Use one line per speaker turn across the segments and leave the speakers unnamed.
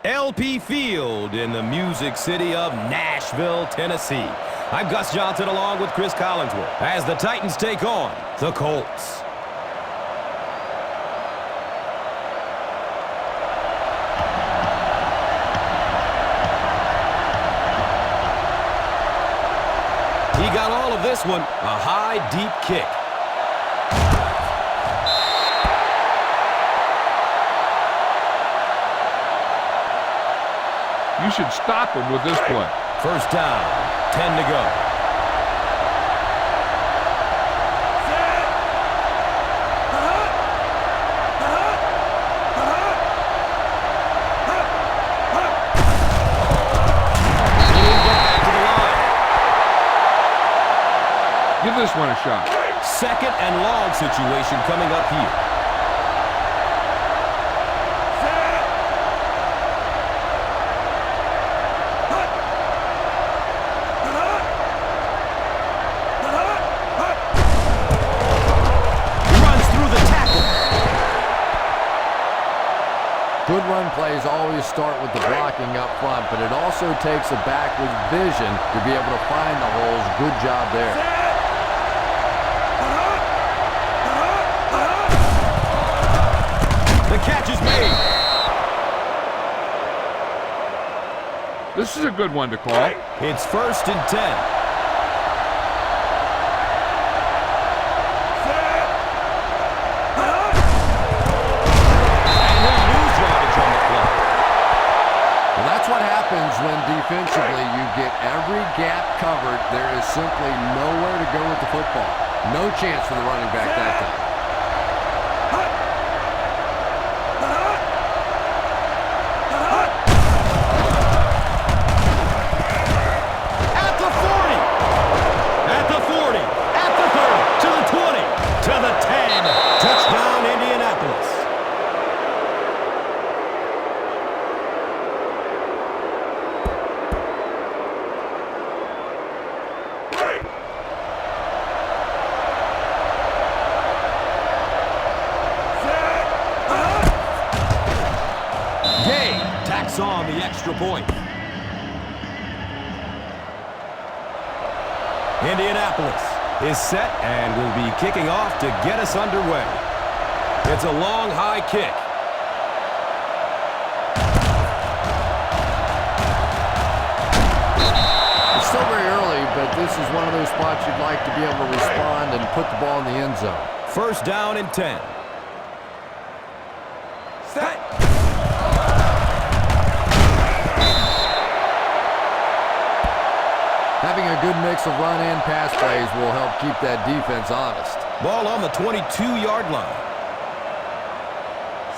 LP Field in the music city of Nashville, Tennessee. I'm Gus Johnson along with Chris Collinsworth as the Titans take on the Colts. He got all of this one, a high, deep kick.
You should stop him with this play.
First down, 10 to go.
Give this one a shot.
Second and long situation coming up here.
Good run plays always start with the blocking up front, but it also takes a back with vision to be able to find the holes. Good job there.
The catch is made.
This is a good one to call.
It's 1st and 10.
What happens when defensively you get every gap covered? There is simply nowhere to go with the football. No chance for the running back that time.
At the 40, at the 40, at the 30, to the 20, to the 10. Touchdown, Indianapolis. On the extra point. Indianapolis is set and will be kicking off to get us underway. It's a long, high kick.
It's still very early, but this is one of those spots you'd like to be able to respond and put the ball in the end zone.
First down and 10. Set.
Having a good mix of run and pass plays will help keep that defense honest.
Ball on the 22-yard line.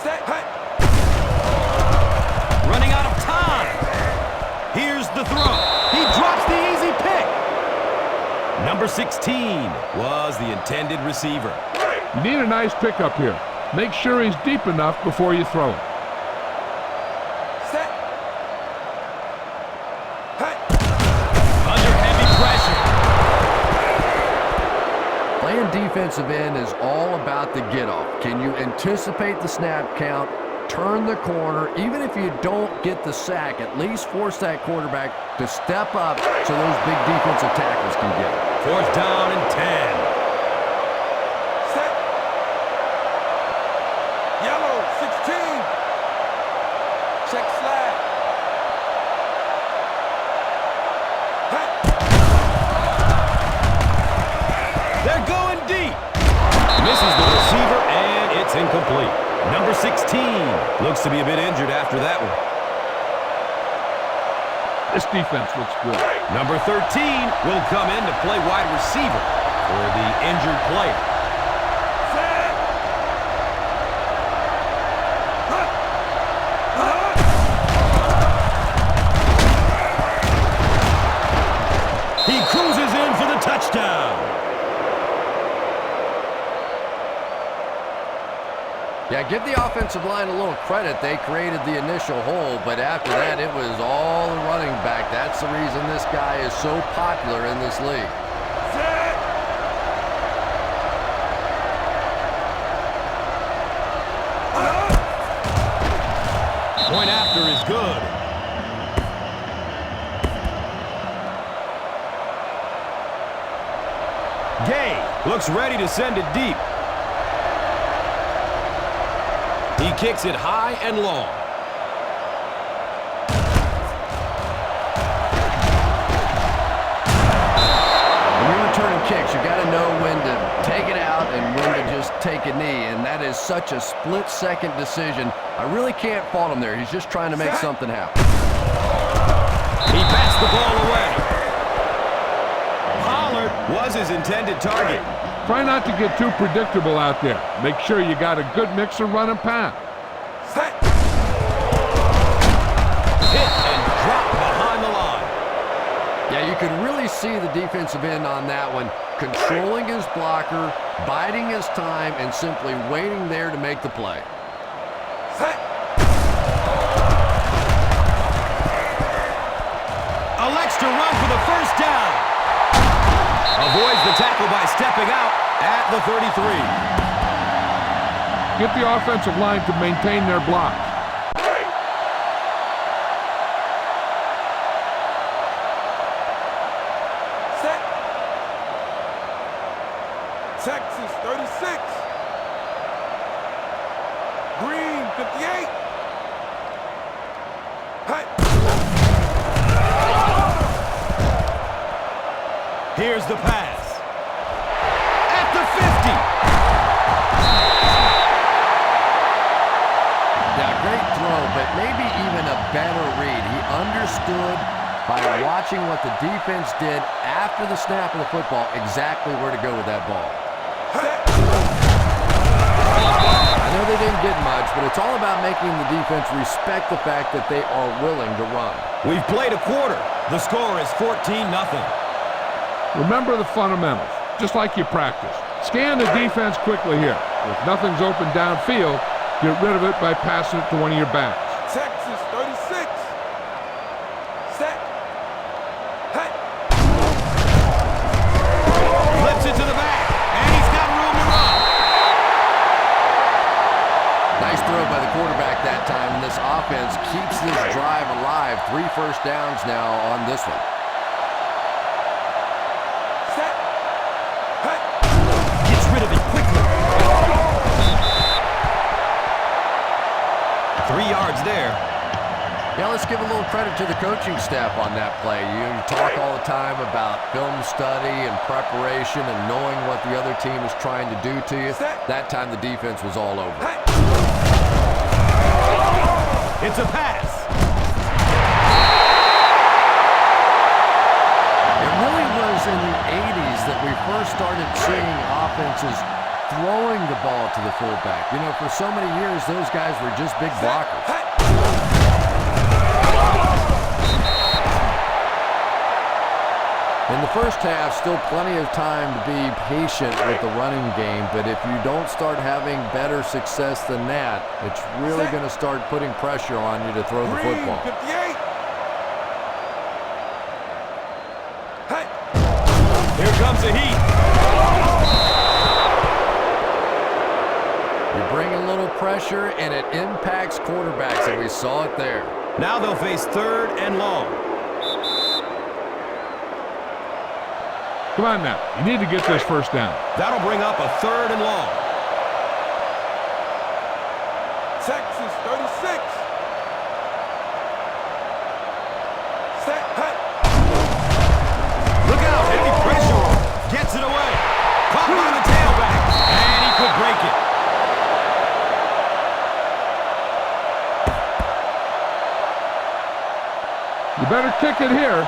Set. Running out of time. Here's the throw. He drops the easy pick. Number 16 was the intended receiver.
You need a nice pickup here. Make sure he's deep enough before you throw it.
Defensive end is all about the get-off. Can you anticipate the snap count, turn the corner? Even if you don't get the sack, at least force that quarterback to step up so those big defensive tackles can get it.
Fourth down and 10. Set. Yellow, 16. Check flag. They're going deep. Misses the receiver, and it's incomplete. Number 16 looks to be a bit injured after that one.
This defense looks good.
Number 13 will come in to play wide receiver for the injured player. He cruises in for the touchdown.
Yeah, give the offensive line a little credit. They created the initial hole, but after that, it was all the running back. That's the reason this guy is so popular in this league. Point after
blocker is good. Gay looks ready to send it deep. He kicks it high and long.
When you're returning kicks, you got to know when to take it out and when to just take a knee, and that is such a split-second decision. I really can't fault him there. He's just trying to make something happen.
He bats the ball away. Pollard was his intended target.
Try not to get too predictable out there. Make sure you got a good mix of run and pass.
Hit and drop behind the line.
Yeah, you could really see the defensive end on that one, controlling his blocker, biding his time, and simply waiting there to make the play.
Elects to run for the first down. Avoids the tackle by stepping out at the 33.
Get the offensive line to maintain their blocks.
Set. Texas 36. Green 58. Hut.
Here's the pass. At the 50.
Yeah, great throw, but maybe even a better read. He understood by watching what the defense did after the snap of the football exactly where to go with that ball. I know they didn't get much, but it's all about making the defense respect the fact that they are willing to run.
We've played a quarter. The score is 14-0.
Remember the fundamentals, just like you practice. Scan the defense quickly here. If nothing's open downfield, get rid of it by passing it to one of your backs.
Texas 36. Set. Hut.
Flips it to the back, and he's got room to run.
Nice throw by the quarterback that time, and this offense keeps this drive alive. 3 first downs now on this one.
Set. Hut.
Gets rid of it quickly. 3 yards there.
Yeah, let's give a little credit to the coaching staff on that play. You talk all the time about film study and preparation and knowing what the other team is trying to do to you. That time the defense was all over.
It's a pass.
It really was in the 80s that we first started seeing offenses throwing the ball to the fullback. You know, for so many years, those guys were just big blockers. In the first half, still plenty of time to be patient with the running game, but if you don't start having better success than that, it's really going to start putting pressure on you to throw the
Green
football.
58. Hut.
Here comes the heat.
You bring a little pressure, and it impacts quarterbacks, and we saw it there.
Now they'll face 3rd and long.
Come on now, you need to get this first down.
That'll bring up a 3rd and long.
Texas 36. Set. Hut.
Look out, heavy pressure. Gets it away. Caught by the tailback. And he could break it.
You better kick it here.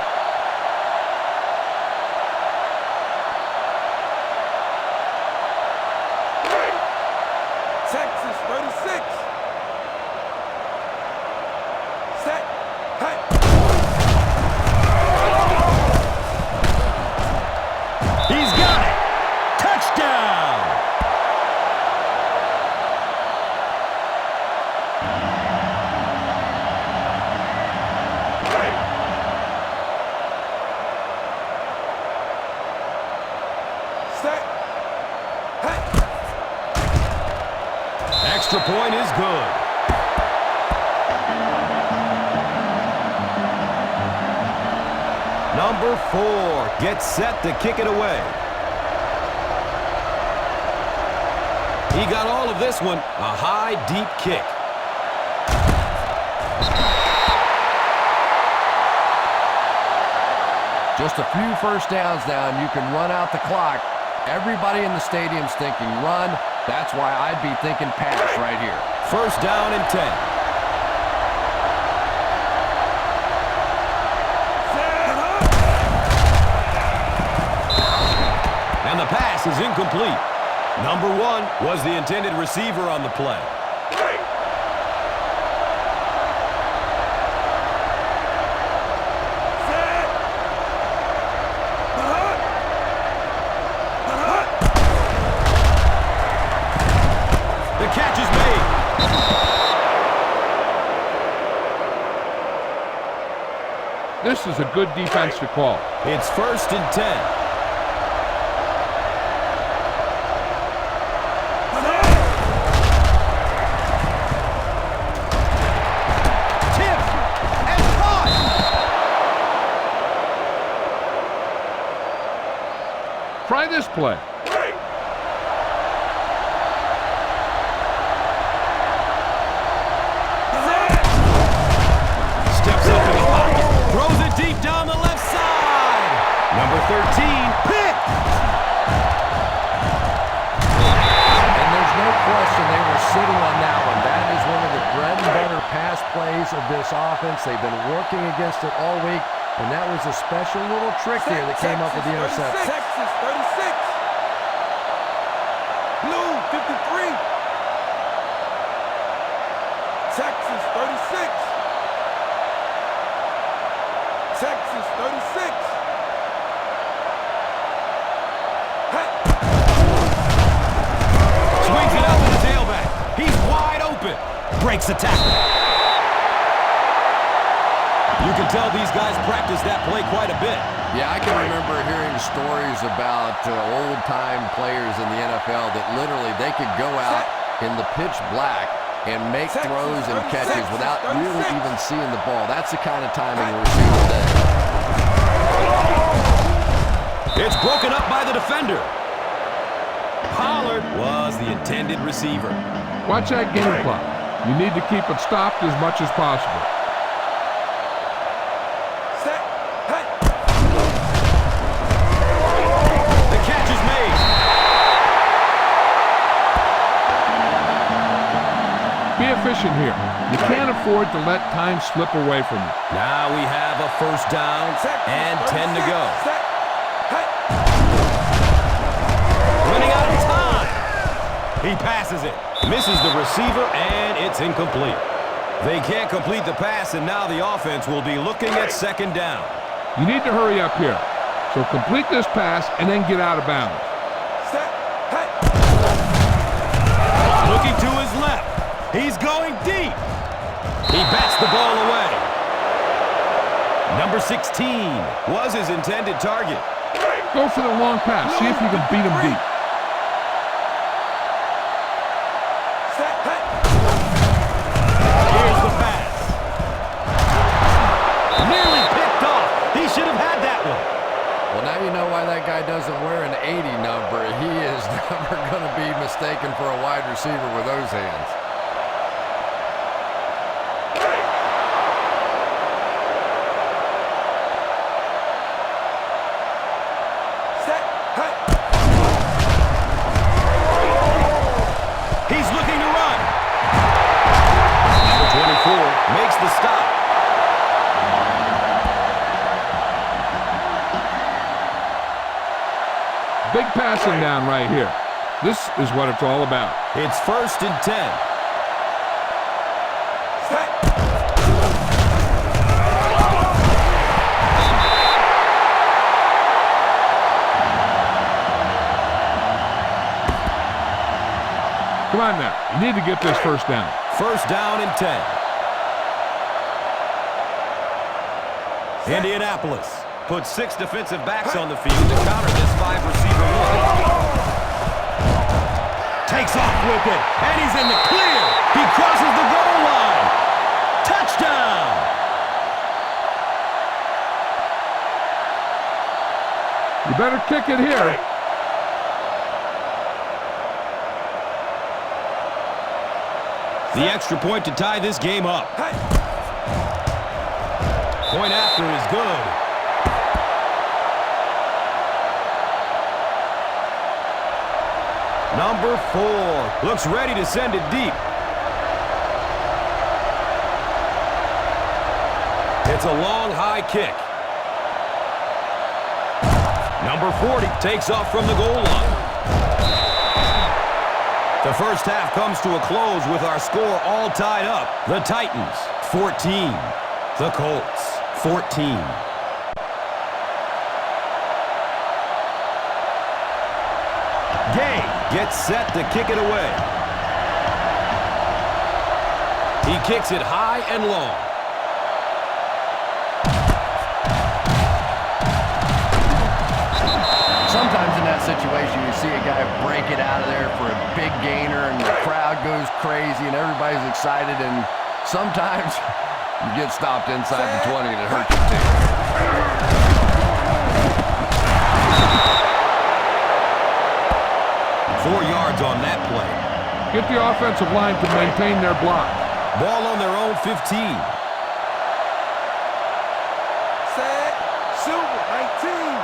Texas 36. Set. Hut.
He's got it. Touchdown.
Set. Hut.
Extra point is good. Number 4 gets set to kick it away. He got all of this one, a high, deep kick.
Just a few first downs now, and you can run out the clock. Everybody in the stadium's thinking run. That's why I'd be thinking pass right here.
First down and 10. And the pass is incomplete. Number 1 was the intended receiver on the play. The catch is made.
This is a good defense to call.
It's first and 10.
Try this play.
Steps up in the pocket. Throws it deep down the left side. Number 13, pick.
And there's no question they were sitting on that one. That is one of the bread and butter pass plays of this offense. They've been working against it all week. And that was a special little trick there that came up with the interception.
Texas 36. Blue 53. Texas 36. Texas 36.
Swings it out to the tailback. He's wide open. Breaks the tackle. You can tell these guys practice that play quite a bit.
Yeah, I can remember hearing stories about old-time players in the NFL that literally they could go out in the pitch black and make throws and catches without really even seeing the ball. That's the kind of timing we're seeing today.
It's broken up by the defender. Pollard was the intended receiver.
Watch that game clock. You need to keep it stopped as much as possible. Efficient here. You can't afford to let time slip away from you.
Now we have a first down and 10 to go. Running out of time. He passes it. Misses the receiver, and it's incomplete. They can't complete the pass, and now the offense will be looking at second down.
You need to hurry up here. So complete this pass and then get out of bounds.
Looking to his left. He's going deep. He bats the ball away. Number 16 was his intended target.
Go for the long pass. See if you can beat him deep.
Here's the pass. Nearly picked off. He should have had that one.
Well, now you know why that guy doesn't wear an 80 number. He is never going to be mistaken for a wide receiver with those hands.
Makes the stop.
Big passing down right here. This is what it's all about.
It's first and 10.
Come on now. You need to get this first down.
First down and 10. Indianapolis puts 6 defensive backs on the field to counter this 5-receiver look. Takes off with it, and he's in the clear. He crosses the goal line. Touchdown!
You better kick it here.
The extra point to tie this game up. Point after is good. Number 4 looks ready to send it deep. It's a long, high kick. Number 40 takes off from the goal line. The first half comes to a close with our score all tied up. The Titans, 14. The Colts, 14. Gay gets set to kick it away. He kicks it high and long.
Sometimes in that situation, you see a guy break it out of there for a big gainer, and the crowd goes crazy, and everybody's excited, and sometimes you get stopped inside the 20, and it hurts your team.
4 yards on that play.
Get the offensive line to maintain their block.
Ball on their own 15.
Set. Silver, 19.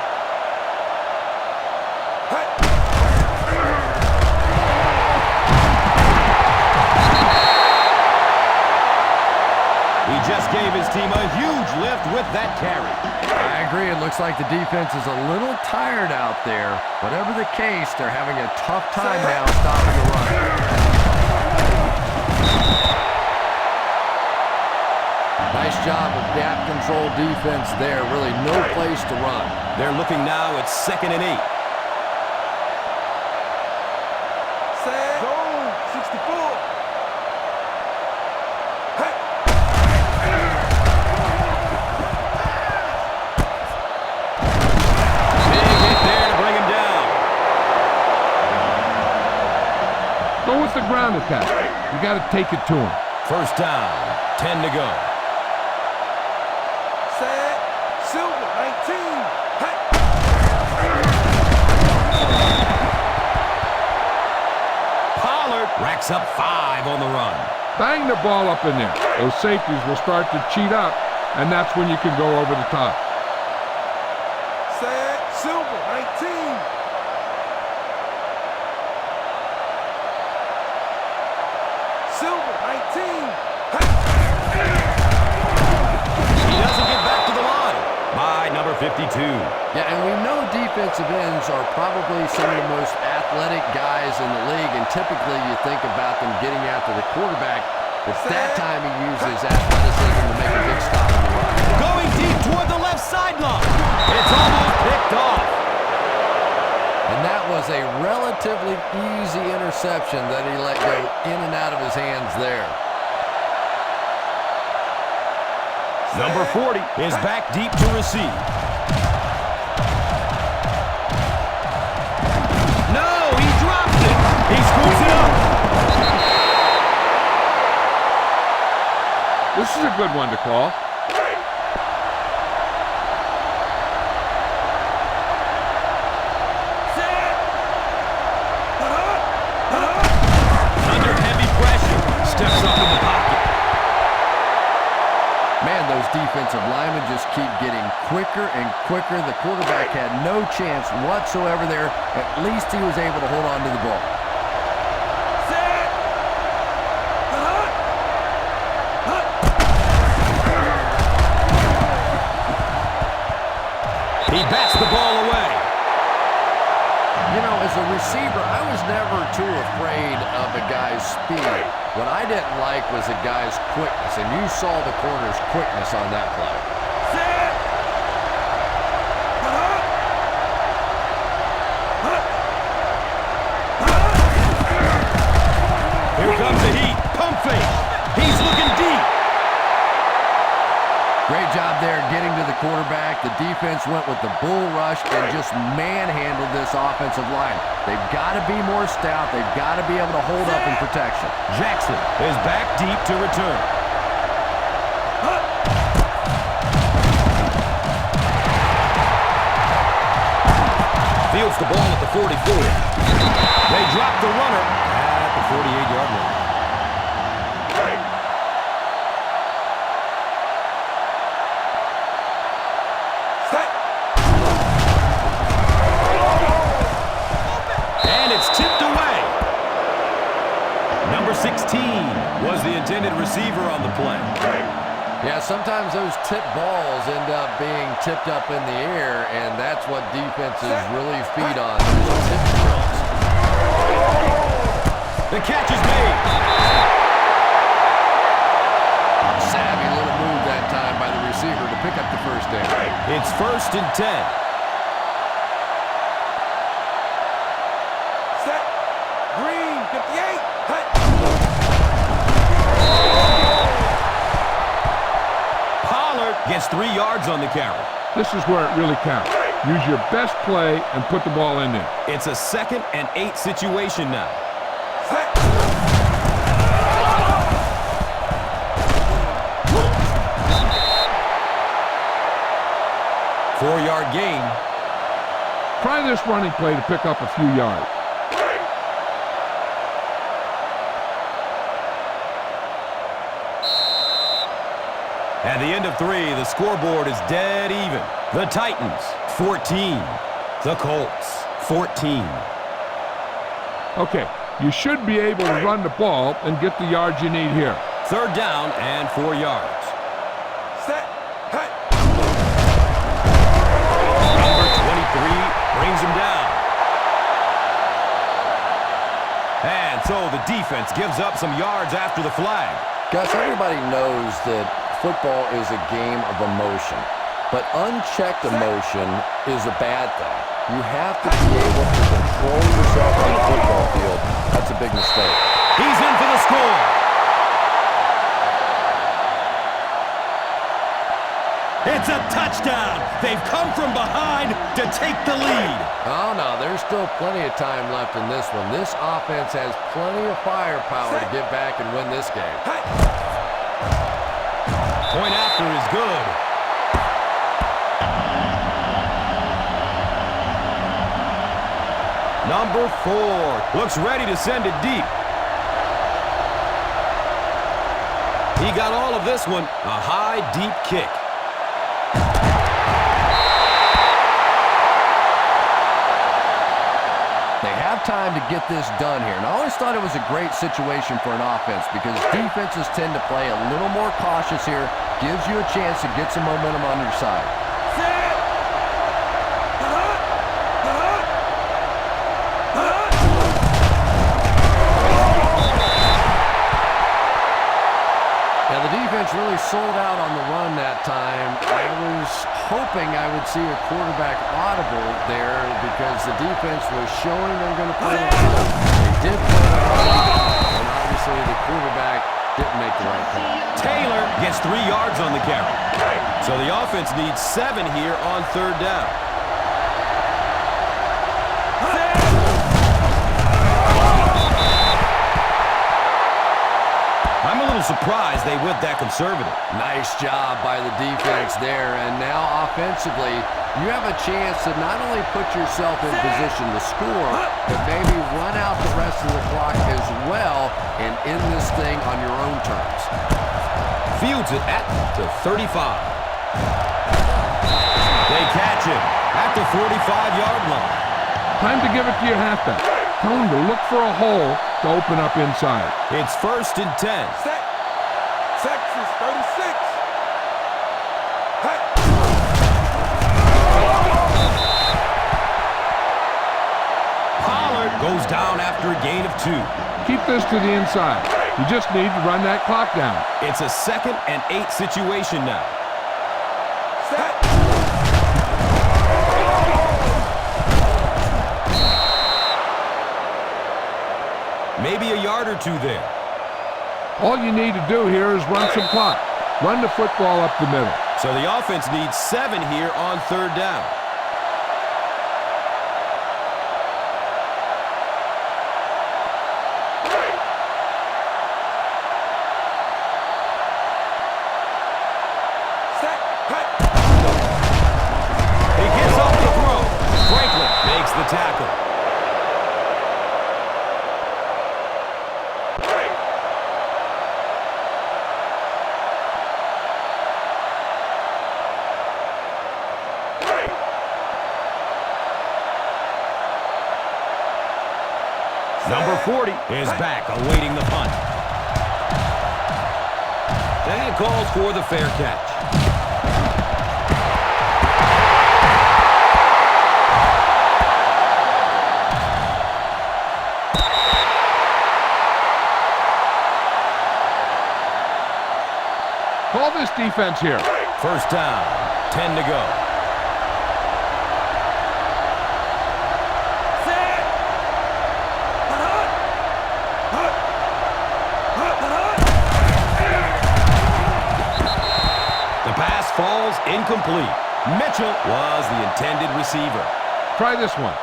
He just gave his team a huge lift with that carry.
I agree. It looks like the defense is a little tired out there. Whatever the case, they're having a tough time now stopping the run. Nice job of gap control defense there. Really no place to run.
They're looking now at 2nd and 8.
Set. Go. 64.
Go with the ground attack. You got to take it to him.
First down, 10 to go.
Set. Silver, 19.
Pollard racks up 5 on the run.
Bang the ball up in there. Those safeties will start to cheat up, and that's when you can go over the top.
Set. Silver, 19. Silver, 19.
He doesn't get back to the line. By number 52.
Yeah, and we know defensive ends are probably some of the most athletic guys in the league, and typically you think about them getting after the quarterback, but that time he uses athleticism to make a big stop in the run.
Going deep toward the left sideline. It's almost picked off.
And that was a relatively easy interception that he let go in and out of his hands there.
Number 40 is back deep to receive. No, he dropped it. He scoops it up.
This is a good one to call.
Under heavy pressure. Steps up in the pocket.
Man, those defensive linemen just keep getting quicker and quicker. The quarterback had no chance whatsoever there. At least he was able to hold on to the ball.
He bats the ball away.
You know, as a receiver, I was never too afraid of a guy's speed. What I didn't like was a guy's quickness, and you saw the corner's quickness on that play.
Here comes the heat. Pump fake. He's looking deep.
Great job there getting to the quarterback. The defense went with the bull rush and just manhandled this offensive line. They've got to be more stout. They've got to be able to hold up in protection.
Jackson is back deep to return. fields the ball at the 44. They drop the runner at the 48-yard line. And it's tipped away. Number 16 was the intended receiver on the play.
Yeah, sometimes those tip balls end up being tipped up in the air, and that's what defenses really feed on, those tip drills.
The catch is made.
Savvy little move that time by the receiver to pick up the first down.
It's 1st and 10.
Set. Green, 58. Hut.
Pollard gets 3 yards on the carry.
This is where it really counts. Use your best play and put the ball in there.
It's a 2nd and 8 situation now.
Set.
4-yard gain.
Try this running play to pick up a few yards.
At the end of 3, the scoreboard is dead even. The Titans, 14. The Colts, 14.
Okay, you should be able to run the ball and get the yards you need here.
3rd down and 4 yards.
Set. Hut.
Number 23 brings him down. And so the defense gives up some yards after the flag.
Gus, everybody knows that football is a game of emotion, but unchecked emotion is a bad thing. You have to be able to control yourself on the football field. That's a big mistake.
He's in for the score. It's a touchdown. They've come from behind to take the lead.
Oh, no, there's still plenty of time left in this one. This offense has plenty of firepower to get back and win this game.
Point after is good. Number 4 looks ready to send it deep. He got all of this one, a high, deep kick.
They have time to get this done here. And I always thought it was a great situation for an offense because defenses tend to play a little more cautious here. Gives you a chance to get some momentum on your side.
Set. Hut. Hut. Hut.
Now, the defense really sold out on the run that time. I was hoping I would see a quarterback audible there because the defense was showing they were going to play the run. They did play the run, and obviously the quarterback didn't make the right call.
Taylor gets 3 yards on the carry. So the offense needs 7 here on 3rd down. I'm a little surprised they went that conservative.
Nice job by the defense there. And now offensively, you have a chance to not only put yourself in position to score, but maybe run out the rest of the clock as well and end this thing on your own terms.
Fields it at the 35. They catch him at the 45-yard line.
Time to give it to your halfback. Tell him to look for a hole to open up inside.
It's 1st and 10.
Set. Texas, 36. Hut.
Pollard goes down after a gain of 2.
Keep this to the inside. You just need to run that clock down.
It's a 2nd and 8 situation now.
Set.
Maybe a yard or 2 there.
All you need to do here is run some clock. Run the football up the middle.
So the offense needs 7 here on 3rd down.
Set. Hut.
He gets off the throw. Franklin makes the tackle. Number 40 is back, awaiting the punt. And it calls for the fair catch.
Call this defense here.
First down, 10 to go. The pass falls incomplete. Mitchell was the intended receiver.
Try this one.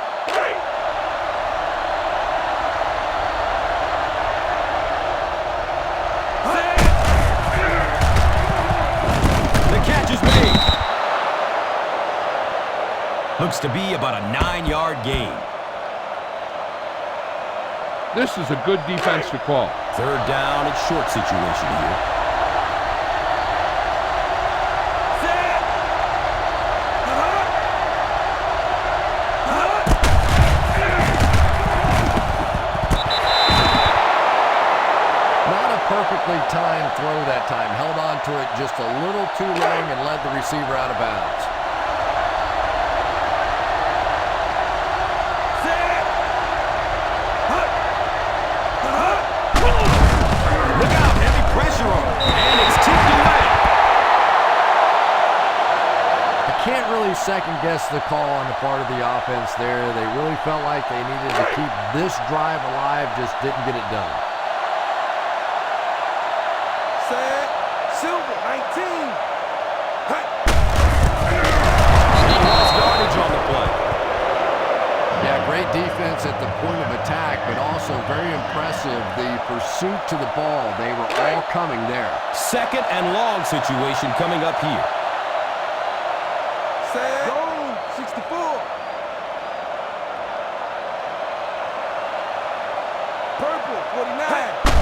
The catch is made. Looks to be about a 9-yard gain.
This is a good defense to call.
Third down, it's short situation here.
Perfectly timed throw that time. Held on to it just a little too long and led the receiver out of bounds.
Look out, heavy pressure on him, and it's tipped away.
I can't really second guess the call on the part of the offense there. They really felt like they needed to keep this drive alive, just didn't get it done.
Silver, 19.
Lost yardage on the play.
Yeah, great defense at the point of attack, but also very impressive the pursuit to the ball. They were all coming there.
Second and long situation coming up here.
Set. Goal, 64. Purple, 49.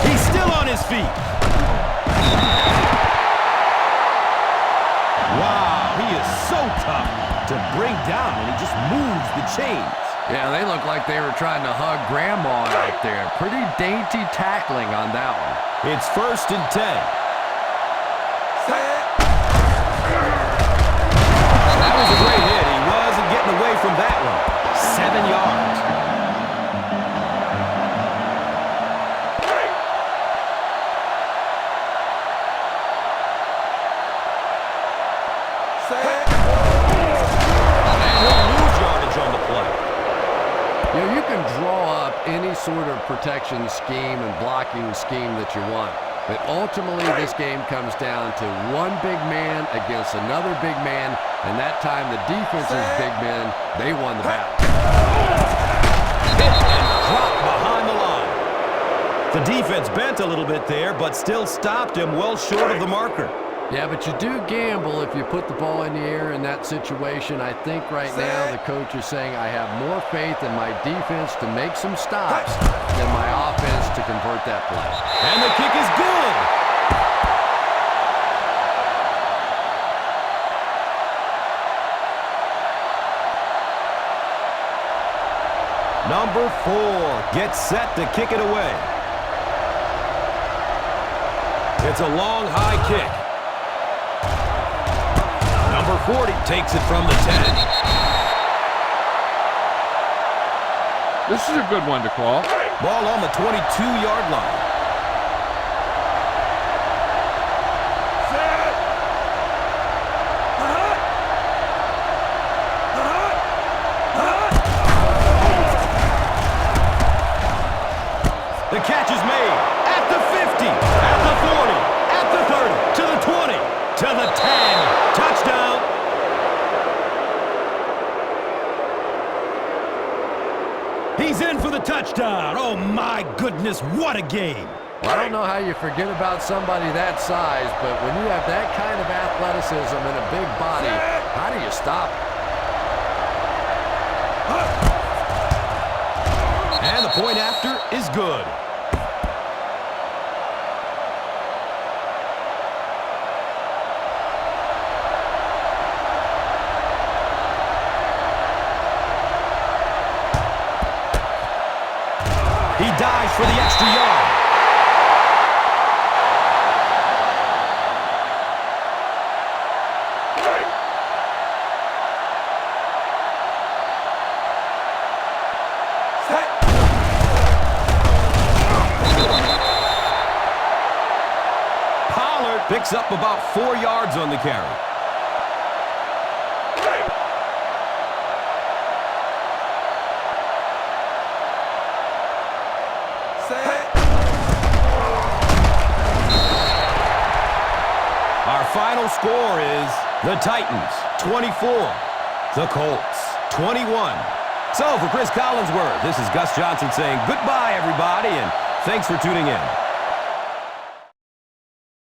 He's still on his feet. Wow, he is so tough to bring down, and he just moves the chains.
Yeah, they look like they were trying to hug Grandma out there. Pretty dainty tackling on that one.
It's first and 10.
Set.
That was a great hit. He wasn't getting away from that one. 7 yards.
Any sort of protection scheme and blocking scheme that you want. But ultimately, this game comes down to one big man against another big man, and that time the defense's big men, they won the battle.
Hit and dropped behind the line. The defense bent a little bit there, but still stopped him well short of the marker.
Yeah, but you do gamble if you put the ball in the air in that situation. I think right now the coach is saying I have more faith in my defense to make some stops than my offense to convert that play.
And the kick is good. Number 4 gets set to kick it away. It's a long, high kick. Number 40 takes it from the 10.
This is a good one to call.
Ball on the 22-yard line. The catch is made at the 50, at the 40, at the 30, to the 20, to the 10. Touchdown. He's in for the touchdown. Oh, my goodness, what a game.
Well, I don't know how you forget about somebody that size, but when you have that kind of athleticism and a big body, how do you stop it?
And the point after is good. He dives for the extra yard. Pollard picks up about 4 yards on the carry. Our final score is the Titans 24, the Colts 21. So for Chris Collinsworth, this is Gus Johnson saying goodbye, everybody, and thanks for tuning in.